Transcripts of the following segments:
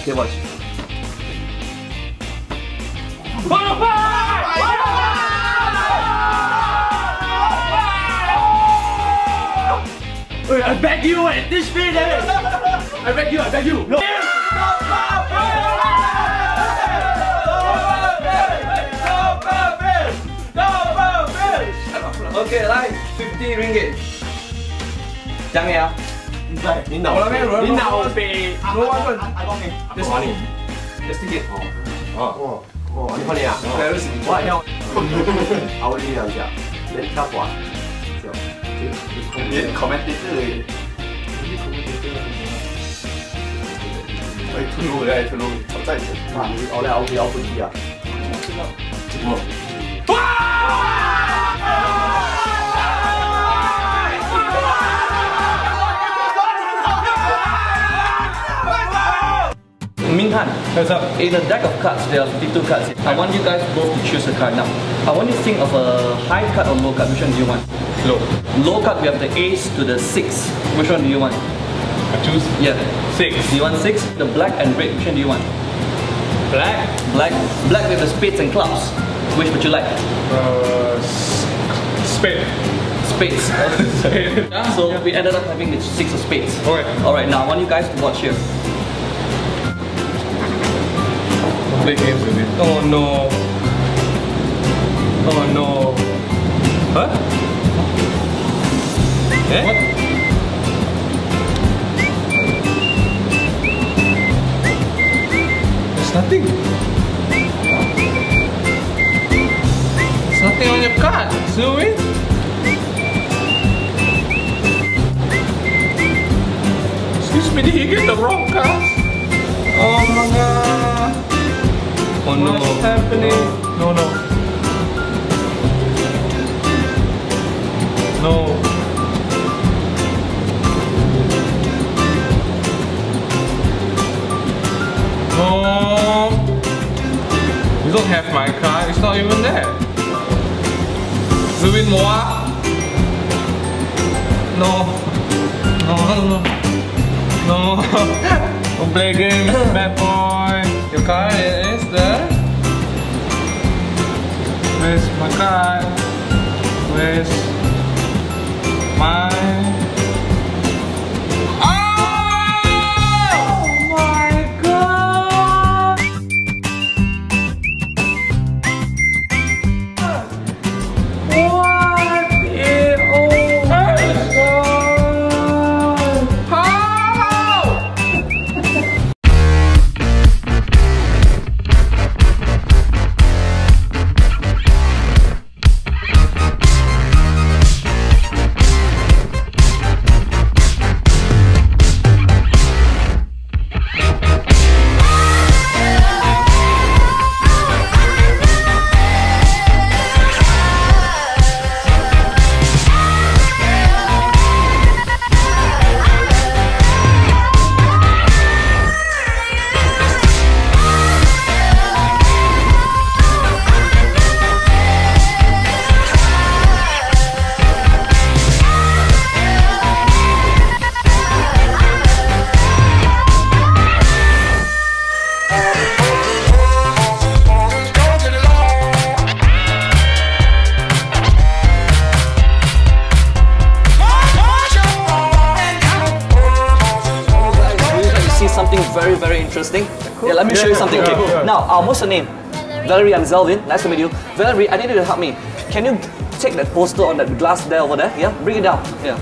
Okay, watch. Wait, I beg you, teach me that. I beg you. No. Okay, like 50 ringgit. Jangan ya. 你脑被 No one. Just money. Just ticket. 哦，你看你啊，我要熬你两下，人跳滑，你 commentator 嚟，喂，吐路，我真係，我哋有本事啊！Meantime, in a deck of cards, there are 52 cards. I want you guys both to choose a card now. I want you to think of a high card or low card. Which one do you want? Low. Low card, we have the ace to the 6. Which one do you want? I choose. Yeah. 6. Do you want 6? The black and red, which one do you want? Black. Black with the spades and clubs. Which would you like? Spade. Spades. So we ended up having the 6 of spades. Alright, now I want you guys to watch here. Play games with it. Oh no. Oh no. Huh? Eh? What? There's nothing. There's nothing on your card, Zlwin. Excuse me, did he get the wrong cards? Oh my god. Oh no. What's happening? No. No. No. You don't have my card. It's not even there. Zlwin Moa. No. Don't play games, bad boy. Your card is there. Where's my card? Where's my... Oh my god! What in oh my god! How? Something very interesting. Cool. Yeah, let me show you something. Okay. Now, what's your name? Valerie, I'm Zlwin. Nice to meet you. Valerie, I need you to help me. Can you take that poster on that glass there over there? Yeah, bring it down. Yeah.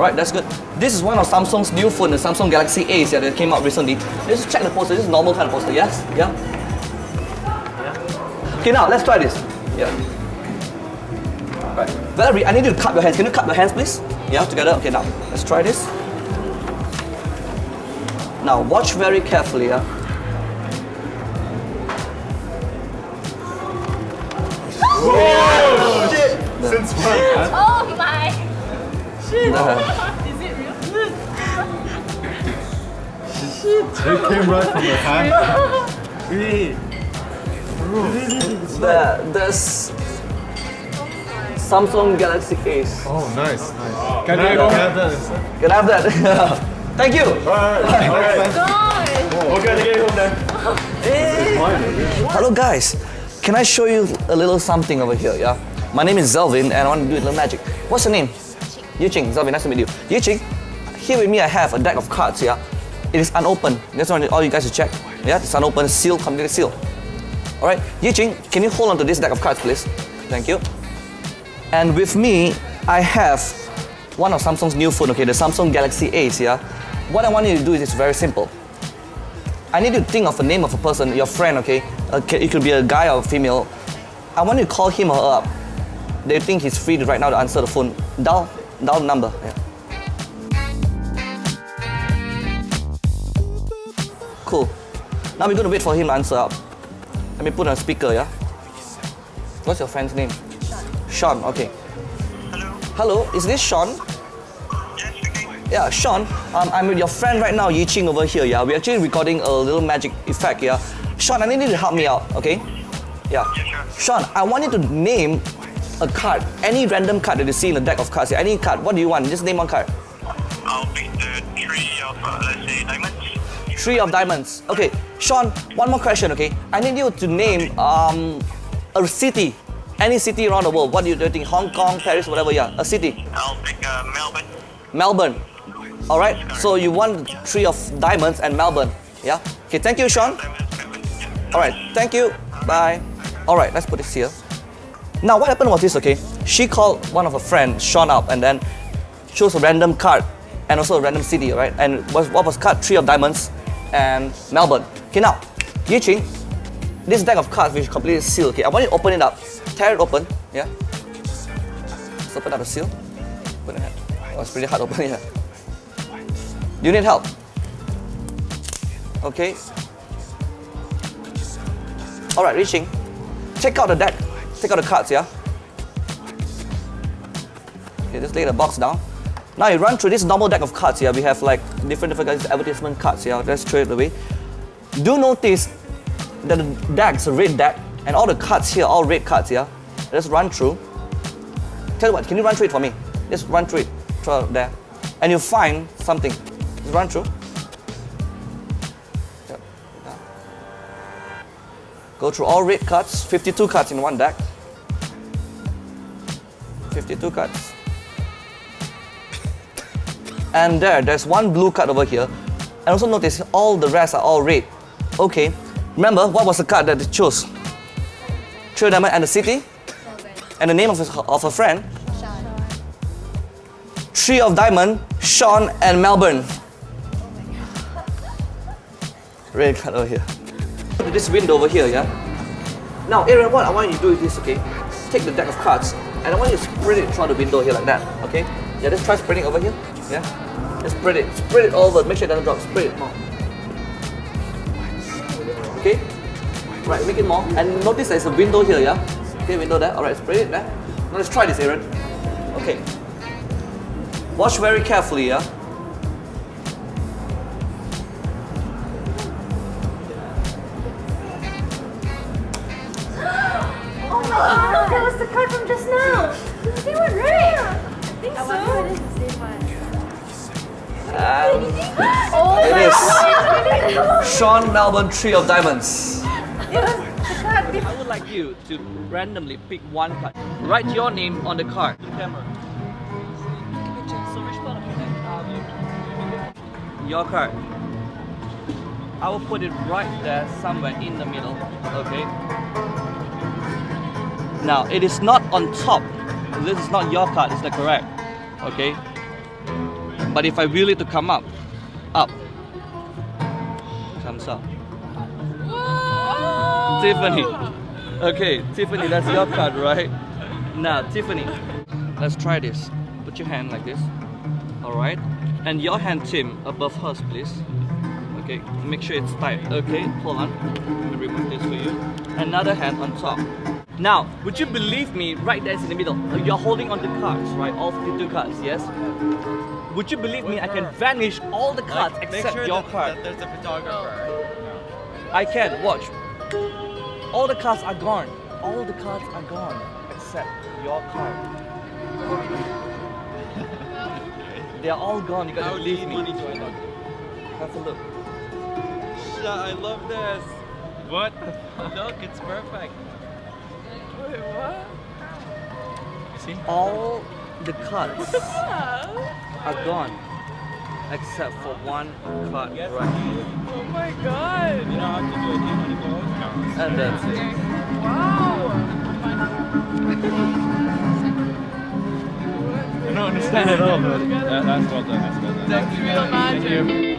Right, that's good. This is one of Samsung's new phone, the Samsung Galaxy Ace that came out recently. Let's check the poster. This is normal kind of poster. Yes. Yeah. Okay, now let's try this. Yeah. Right. Valerie, I need you to cup your hands. Can you cup your hands, please? Yeah, together. Okay, now let's try this. Now watch very carefully, yeah? Whoa! Shit! Since when? Oh my! Shit! Is it real? Shit! It came right from the hand. Really? There's Samsung Galaxy Ace. Oh, nice. Can I have that? Can I have that? Thank you. Alright. God. Okay, take it home then. Hello guys, can I show you a little something over here, yeah? My name is Zlwin and I want to do a little magic. What's your name? Yiching. Zlwin, nice to meet you. Yiching, here with me I have a deck of cards, yeah? It is unopened. Just want all you guys to check. Yeah, it's unopened, sealed, completely sealed. Alright, Yiching, can you hold on to this deck of cards, please? Thank you. And with me, I have one of Samsung's new phone, okay, the Samsung Galaxy Ace, yeah? What I want you to do is very simple. I need you to think of the name of a person, your friend, okay? It could be a guy or a female. I want you to call him or her up. They think he's free right now to answer the phone. Dial the number. Yeah. Cool. Now we're going to wait for him to answer up. Let me put on a speaker, yeah? What's your friend's name? Sean, okay. Hello, is this Sean? Yeah, Sean, I'm with your friend right now, Yiching over here, yeah? We're actually recording a little magic effect, yeah? Sean, I need you to help me out, okay? Yeah. Sean, I want you to name a card, any random card that you see in the deck of cards, yeah? Any card, what do you want? Just name one card. I'll pick the three of, let's say, diamonds. Three of diamonds. Okay, Sean, one more question, okay? I need you to name a city. Any city around the world. What do you think? Hong Kong, Paris, whatever, yeah. A city. I'll pick Melbourne. Melbourne. Alright, so you want three of diamonds and Melbourne. Yeah? Okay, thank you, Sean. Alright, thank you. Bye. Alright, let's put this here. Now, what happened was this, okay? She called one of her friends, Sean, up and then chose a random card and also a random city, right? And what was card? Three of diamonds and Melbourne. Okay, now, Yiching, this deck of cards which is completely sealed, okay? I want you to open it up. Tear it open, yeah? Let's open up the seal. Open it. Oh, it's pretty hard to open it. Do you need help? Okay. Alright, Yiching. Check out the deck. Take out the cards, yeah? Okay, just lay the box down. Now you run through this normal deck of cards, yeah? We have like different advertisement cards, yeah? Let's throw it away. Do notice that the deck is a red deck and all the cards here, all red cards, yeah? Let's run through. Tell you what, can you run through it for me? Just run through it, throw it there. And you'll find something. Just run through. Yep. Go through all red cards, 52 cards in one deck. 52 cards. And there's one blue card over here. And also notice all the rest are all red. Okay, remember what was the card that they chose? Three of diamonds and the city? And the name of a friend? Three of diamond, Sean and Melbourne. Red card over here. This window over here, yeah? Now, Aaron, what I want you to do is this, okay? Take the deck of cards and I want you to spread it through the window here like that, okay? Yeah, just try spreading over here, yeah? Just spread it over, make sure it doesn't drop, spread it more. Okay? Right, make it more. And notice there's a window here, yeah? Okay, window there. Alright, spread it there. Now let's try this, Aaron. Okay. Watch very carefully, yeah? Oh my god, that was the card from just now. Is the same one, right? I think so. It is the same one. Oh It my is. god! Sean Melbourne, three of diamonds. It was the card before. I would like you to randomly pick one card. Write your name on the card. Camera. So which part of your name? Your card. I will put it right there, somewhere in the middle. Okay. Now it is not on top. This is not your card. Is that correct? Okay. But if I will it to come up, comes up. Tiffany. Okay, Tiffany, that's your card, right? Now, Tiffany, let's try this. Put your hand like this. Alright. And your hand, Tim, above hers, please. Okay, make sure it's tight. Okay, hold on. Let me remove this for you. Another hand on top. Now, would you believe me, right there is in the middle. You're holding on the cards, right? All 52 cards, yes? Would you believe me, I can vanish all the cards except your card. There's a photographer. I can, watch. All the cards are gone. All the cards are gone except your card. They are all gone. You I gotta would believe need me. money joint. Have a look. Shit, I love this. What? Look, it's perfect. Wait, what? See? All the cards are gone. Except for one card right here. Oh my god. You know how to do a game on the goes? And that's it. Wow. I don't understand at all, but that's well done. That's well done. Thank you, real magic.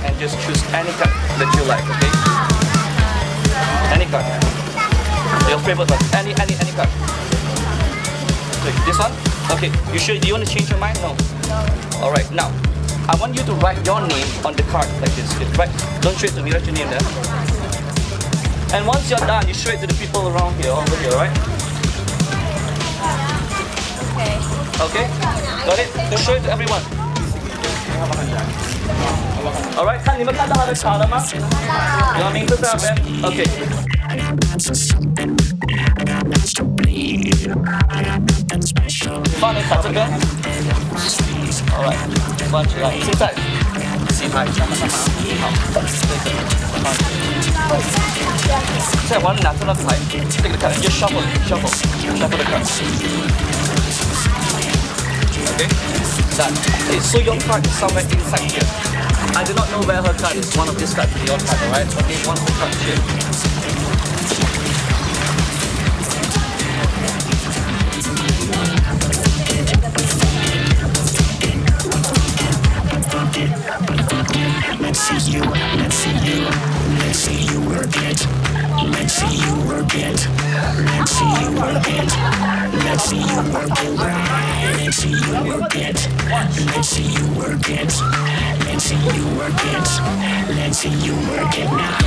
And just choose any card that you like, okay? Any card. Your favorite one. Any card. Okay, this one? Okay, you sure? Do you want to change your mind? No. Alright, now, I want you to write your name on the card like this. Right? Don't show it to me, write your name there. And once you're done, you show it to the people around here, over here, right? Okay? Got it? Just show it to everyone. Alright, 看你们看到他的卡了吗？你们名字在那边。Okay.放你卡这边。Alright， 放起来。现在洗牌，好，现在我拿这张牌，这个卡，just shuffle the card. Okay, done. Okay, so your card is somewhere inside here. I do not know where her card is. One of these cards is your card, alright? Okay, one of the cards here. Let's see you work it. Let's see you work it. Let's see you work it. Let's see you work it right. Let's see you work it. Let's see you work it. Let's see you work it. Let's see you work it now.